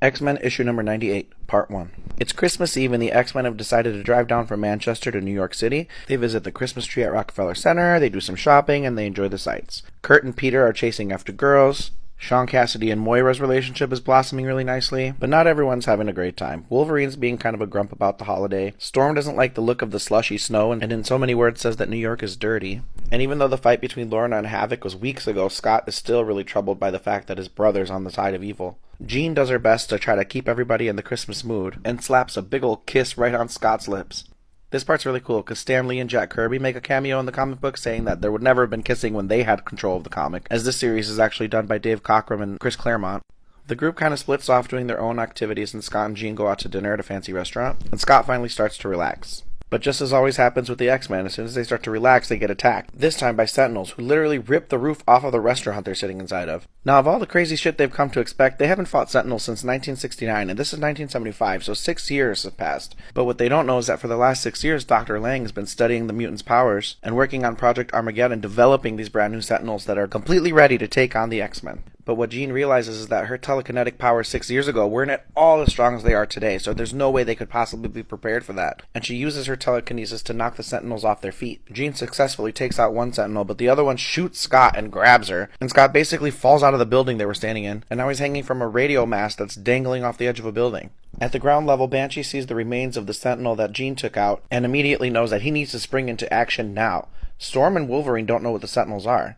X-Men issue number 98, part 1. It's Christmas Eve and the X-Men have decided to drive down from Manchester to New York City. They visit the Christmas tree at Rockefeller Center, they do some shopping, and they enjoy the sights. Kurt and Peter are chasing after girls. Sean Cassidy and Moira's relationship is blossoming really nicely, but not everyone's having a great time. Wolverine's being kind of a grump about the holiday. Storm doesn't like the look of the slushy snow and in so many words says that New York is dirty. And even though the fight between Lorna and Havoc was weeks ago, Scott is still really troubled by the fact that his brother's on the side of evil. Jean does her best to try to keep everybody in the Christmas mood, and slaps a big ol' kiss right on Scott's lips. This part's really cool, because Stan Lee and Jack Kirby make a cameo in the comic book saying that there would never have been kissing when they had control of the comic, as this series is actually done by Dave Cockrum and Chris Claremont. The group kind of splits off doing their own activities, and Scott and Jean go out to dinner at a fancy restaurant, and Scott finally starts to relax. But just as always happens with the X-Men, as soon as they start to relax, they get attacked. This time by Sentinels, who literally rip the roof off of the restaurant they're sitting inside of. Now, of all the crazy shit they've come to expect, they haven't fought Sentinels since 1969, and this is 1975, so 6 years have passed. But what they don't know is that for the last 6 years, Dr. Lang has been studying the mutants' powers and working on Project Armageddon, developing these brand new Sentinels that are completely ready to take on the X-Men. But what Jean realizes is that her telekinetic powers 6 years ago weren't at all as strong as they are today, so there's no way they could possibly be prepared for that. And she uses her telekinesis to knock the Sentinels off their feet. Jean successfully takes out one Sentinel, but the other one shoots Scott and grabs her. And Scott basically falls out of the building they were standing in, and now he's hanging from a radio mast that's dangling off the edge of a building. At the ground level, Banshee sees the remains of the Sentinel that Jean took out, and immediately knows that he needs to spring into action now. Storm and Wolverine don't know what the Sentinels are.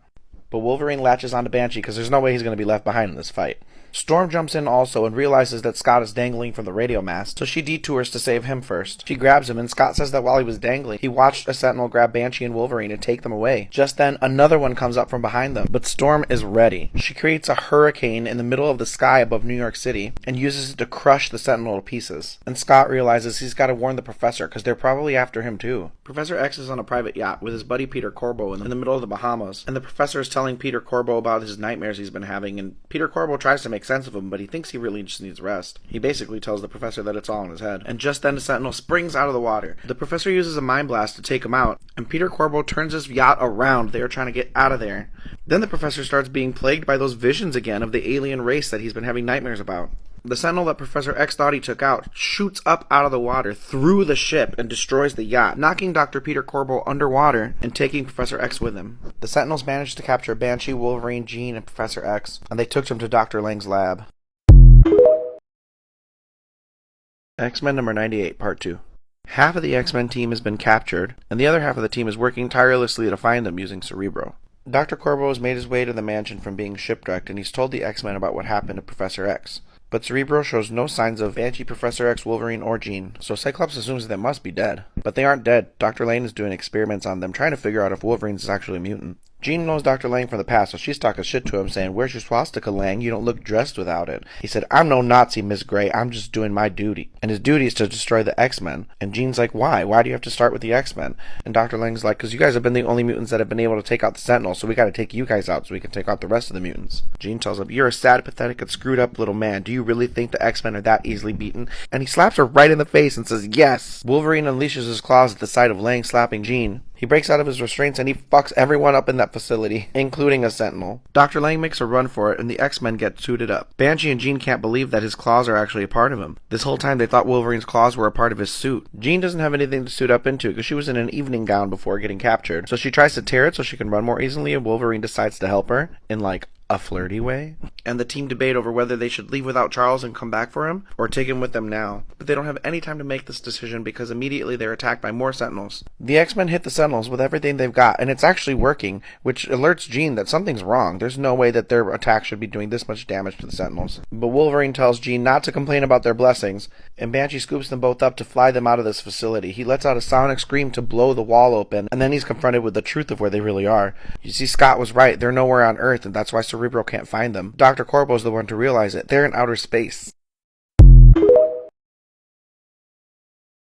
But Wolverine latches onto Banshee because there's no way he's going to be left behind in this fight. Storm jumps in also and realizes that Scott is dangling from the radio mast, so she detours to save him first. She grabs him, and Scott says that while he was dangling, he watched a Sentinel grab Banshee and Wolverine and take them away. Just then, another one comes up from behind them, but Storm is ready. She creates a hurricane in the middle of the sky above New York City and uses it to crush the Sentinel to pieces. And Scott realizes he's got to warn the Professor because they're probably after him too. Professor X is on a private yacht with his buddy Peter Corbo in the middle of the Bahamas, and the Professor is telling Peter Corbo about his nightmares he's been having, and Peter Corbo tries to make sense of him, but he thinks he really just needs rest. He basically tells the Professor that it's all in his head. And just then the Sentinel springs out of the water. The Professor uses a mind blast to take him out, and Peter Corbo turns his yacht around. They are trying to get out of there. Then the Professor starts being plagued by those visions again of the alien race that he's been having nightmares about. The Sentinel that Professor X thought he took out shoots up out of the water through the ship and destroys the yacht, knocking Dr. Peter Corbo underwater and taking Professor X with him. The Sentinels managed to capture Banshee, Wolverine, Jean, and Professor X, and they took them to Dr. Lang's lab. X-Men number 98, part 2. Half of the X-Men team has been captured, and the other half of the team is working tirelessly to find them using Cerebro. Dr. Corbo has made his way to the mansion from being shipwrecked, and he's told the X-Men about what happened to Professor X. But Cerebro shows no signs of Banshee, Professor X, Wolverine, or Jean, so Cyclops assumes they must be dead. But they aren't dead. Dr. Lane is doing experiments on them, trying to figure out if Wolverine is actually a mutant. Jean knows Dr. Lang from the past, so she's talking shit to him, saying, "Where's your swastika, Lang? You don't look dressed without it." He said, "I'm no Nazi, Miss Gray. I'm just doing my duty." And his duty is to destroy the X-Men. And Jean's like, "Why? Why do you have to start with the X-Men?" And Dr. Lang's like, "Because you guys have been the only mutants that have been able to take out the Sentinel, so we gotta take you guys out so we can take out the rest of the mutants." Jean tells him, "You're a sad, pathetic, and screwed up little man. Do you really think the X-Men are that easily beaten?" And he slaps her right in the face and says, "Yes!" Wolverine unleashes his claws at the sight of Lang slapping Jean. He breaks out of his restraints and he fucks everyone up in that facility, including a Sentinel. Dr. Lang makes a run for it and the X-Men get suited up. Banshee and Jean can't believe that his claws are actually a part of him. This whole time they thought Wolverine's claws were a part of his suit. Jean doesn't have anything to suit up into because she was in an evening gown before getting captured. So she tries to tear it so she can run more easily, and Wolverine decides to help her in like a flirty way. And the team debate over whether they should leave without Charles and come back for him, or take him with them now. But they don't have any time to make this decision because immediately they're attacked by more Sentinels. The X-Men hit the Sentinels with everything they've got, and it's actually working, which alerts Jean that something's wrong. There's no way that their attack should be doing this much damage to the Sentinels. But Wolverine tells Jean not to complain about their blessings, and Banshee scoops them both up to fly them out of this facility. He lets out a sonic scream to blow the wall open, and then he's confronted with the truth of where they really are. You see, Scott was right. They're nowhere on Earth, and that's why Cerebro can't find them. Dr. Corbo's the one to realize it. They're in outer space.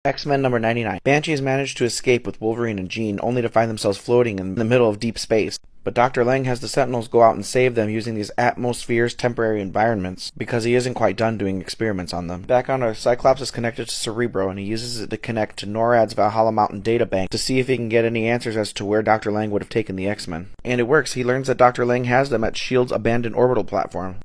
X-Men number 99. Banshee has managed to escape with Wolverine and Jean, only to find themselves floating in the middle of deep space. But Dr. Lang has the Sentinels go out and save them using these atmospheres temporary environments, because he isn't quite done doing experiments on them. Back on Earth, Cyclops is connected to Cerebro, and he uses it to connect to NORAD's Valhalla Mountain databank to see if he can get any answers as to where Dr. Lang would have taken the X-Men. And it works. He learns that Dr. Lang has them at S.H.I.E.L.D.'s abandoned orbital platform.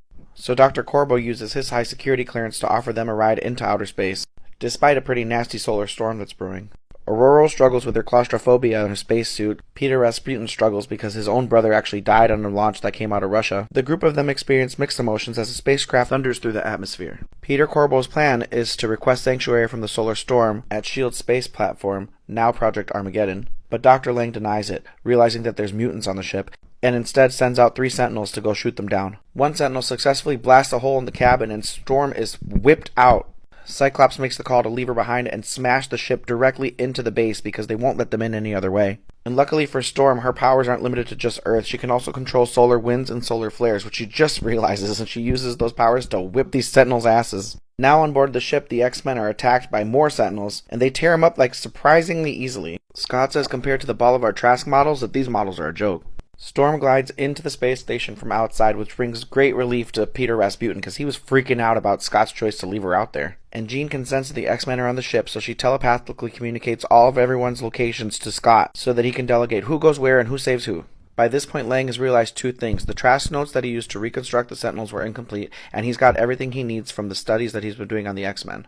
so Dr. Corbo uses his high security clearance to offer them a ride into outer space, despite a pretty nasty solar storm that's brewing. Aurora struggles with her claustrophobia in her spacesuit. Peter Rasputin struggles because his own brother actually died on a launch that came out of Russia. The group of them experience mixed emotions as the spacecraft thunders through the atmosphere. Peter Corbo's plan is to request sanctuary from the solar storm at SHIELD space platform, now Project Armageddon, but Dr. Lang denies it, realizing that there's mutants on the ship, and instead sends out 3 Sentinels to go shoot them down. One Sentinel successfully blasts a hole in the cabin and Storm is whipped out. Cyclops makes the call to leave her behind and smash the ship directly into the base because they won't let them in any other way. And luckily for Storm, her powers aren't limited to just Earth. She can also control solar winds and solar flares, which she just realizes, and she uses those powers to whip these Sentinels' asses. Now on board the ship, the X-Men are attacked by more Sentinels, and they tear them up like surprisingly easily. Scott says compared to the Bolivar Trask models that these models are a joke. Storm glides into the space station from outside, which brings great relief to Peter Rasputin because he was freaking out about Scott's choice to leave her out there. And Jean can sense that the X-Men are on the ship, so she telepathically communicates all of everyone's locations to Scott so that he can delegate who goes where and who saves who. By this point, Lang has realized 2 things. The Trask notes that he used to reconstruct the Sentinels were incomplete, and he's got everything he needs from the studies that he's been doing on the X-Men.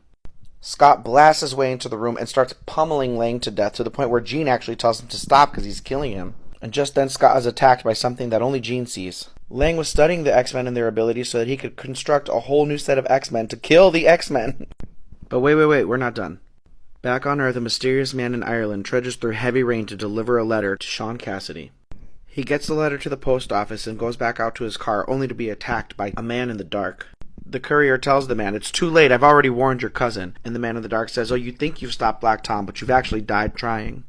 Scott blasts his way into the room and starts pummeling Lang to death to the point where Jean actually tells him to stop because he's killing him. And just then Scott is attacked by something that only Jean sees. Lang was studying the X-Men and their abilities so that he could construct a whole new set of X-Men to kill the X-Men. But wait, we're not done. Back on Earth, a mysterious man in Ireland trudges through heavy rain to deliver a letter to Sean Cassidy. He gets the letter to the post office and goes back out to his car only to be attacked by a man in the dark. The courier tells the man, "It's too late, I've already warned your cousin." And the man in the dark says, "Oh, you think you've stopped Black Tom, but you've actually died trying."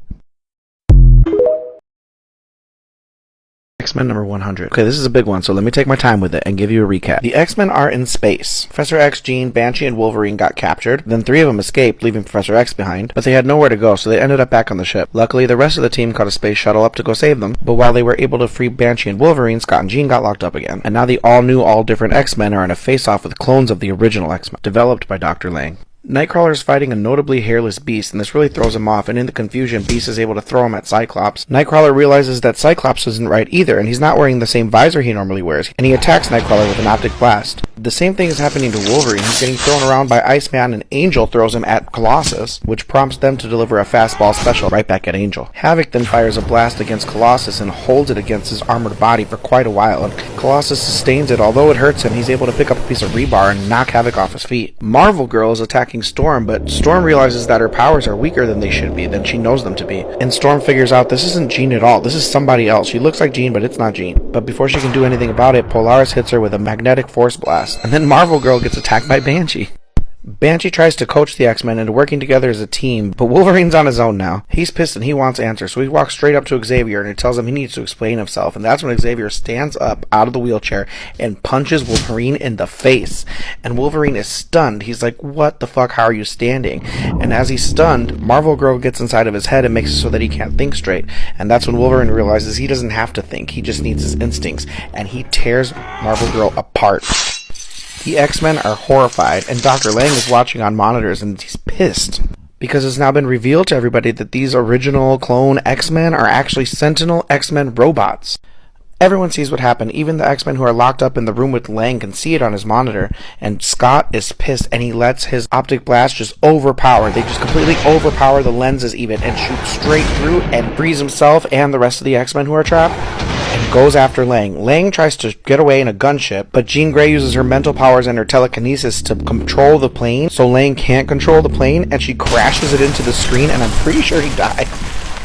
X-Men number 100. Okay, this is a big one, so let me take my time with it and give you a recap. The X-Men are in space. Professor X, Jean, Banshee, and Wolverine got captured. Then 3 of them escaped, leaving Professor X behind. But they had nowhere to go, so they ended up back on the ship. Luckily, the rest of the team caught a space shuttle up to go save them. But while they were able to free Banshee and Wolverine, Scott and Jean got locked up again. And now the all-new, all-different X-Men are in a face-off with clones of the original X-Men, developed by Dr. Lang. Nightcrawler is fighting a notably hairless Beast, and this really throws him off, and in the confusion, Beast is able to throw him at Cyclops. Nightcrawler realizes that Cyclops isn't right either, and he's not wearing the same visor he normally wears, and he attacks Nightcrawler with an optic blast. The same thing is happening to Wolverine. He's getting thrown around by Iceman, and Angel throws him at Colossus, which prompts them to deliver a fastball special right back at Angel. Havoc then fires a blast against Colossus and holds it against his armored body for quite a while, and Colossus sustains it. Although it hurts him, he's able to pick up a piece of rebar and knock Havoc off his feet. Marvel Girl is attacking Storm, but Storm realizes that her powers are weaker than they should be, than she knows them to be. And Storm figures out this isn't Jean at all, this is somebody else. She looks like Jean, but it's not Jean. But before she can do anything about it, Polaris hits her with a magnetic force blast. And then Marvel Girl gets attacked by Banshee. Banshee tries to coach the X-Men into working together as a team, but Wolverine's on his own now. He's pissed and he wants answers, so he walks straight up to Xavier and he tells him he needs to explain himself, and that's when Xavier stands up out of the wheelchair and punches Wolverine in the face. And Wolverine is stunned. He's like, "What the fuck, how are you standing?" And as he's stunned, Marvel Girl gets inside of his head and makes it so that he can't think straight. And that's when Wolverine realizes he doesn't have to think, he just needs his instincts, and he tears Marvel Girl apart. The X-Men are horrified, and Dr. Lang is watching on monitors, and he's pissed. Because it's now been revealed to everybody that these original clone X-Men are actually Sentinel X-Men robots. Everyone sees what happened. Even the X-Men who are locked up in the room with Lang can see it on his monitor. And Scott is pissed, and he lets his optic blast just overpower. They just completely overpower the lenses even, and shoot straight through and frees himself and the rest of the X-Men who are trapped. And goes after Lang. Lang tries to get away in a gunship, but Jean Grey uses her mental powers and her telekinesis to control the plane, so Lang can't control the plane, and she crashes it into the screen, and I'm pretty sure he died.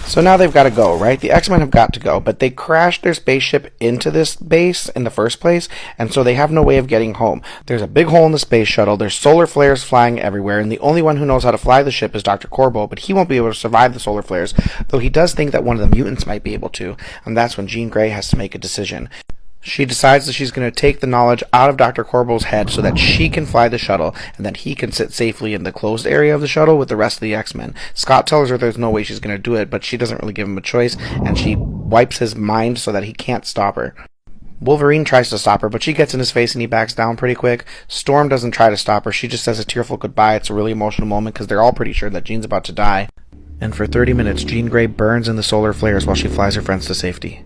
So now they've got to go, right? The X-Men have got to go, but they crashed their spaceship into this base in the first place, and so they have no way of getting home. There's a big hole in the space shuttle, there's solar flares flying everywhere, and the only one who knows how to fly the ship is Dr. Corbo, but he won't be able to survive the solar flares, though he does think that one of the mutants might be able to, and that's when Jean Grey has to make a decision. She decides that she's going to take the knowledge out of Dr. Corbo's head so that she can fly the shuttle and that he can sit safely in the closed area of the shuttle with the rest of the X-Men. Scott tells her there's no way she's going to do it, but she doesn't really give him a choice, and she wipes his mind so that he can't stop her. Wolverine tries to stop her, but she gets in his face and he backs down pretty quick. Storm doesn't try to stop her. She just says a tearful goodbye. It's a really emotional moment because they're all pretty sure that Jean's about to die. And for 30 minutes, Jean Grey burns in the solar flares while she flies her friends to safety.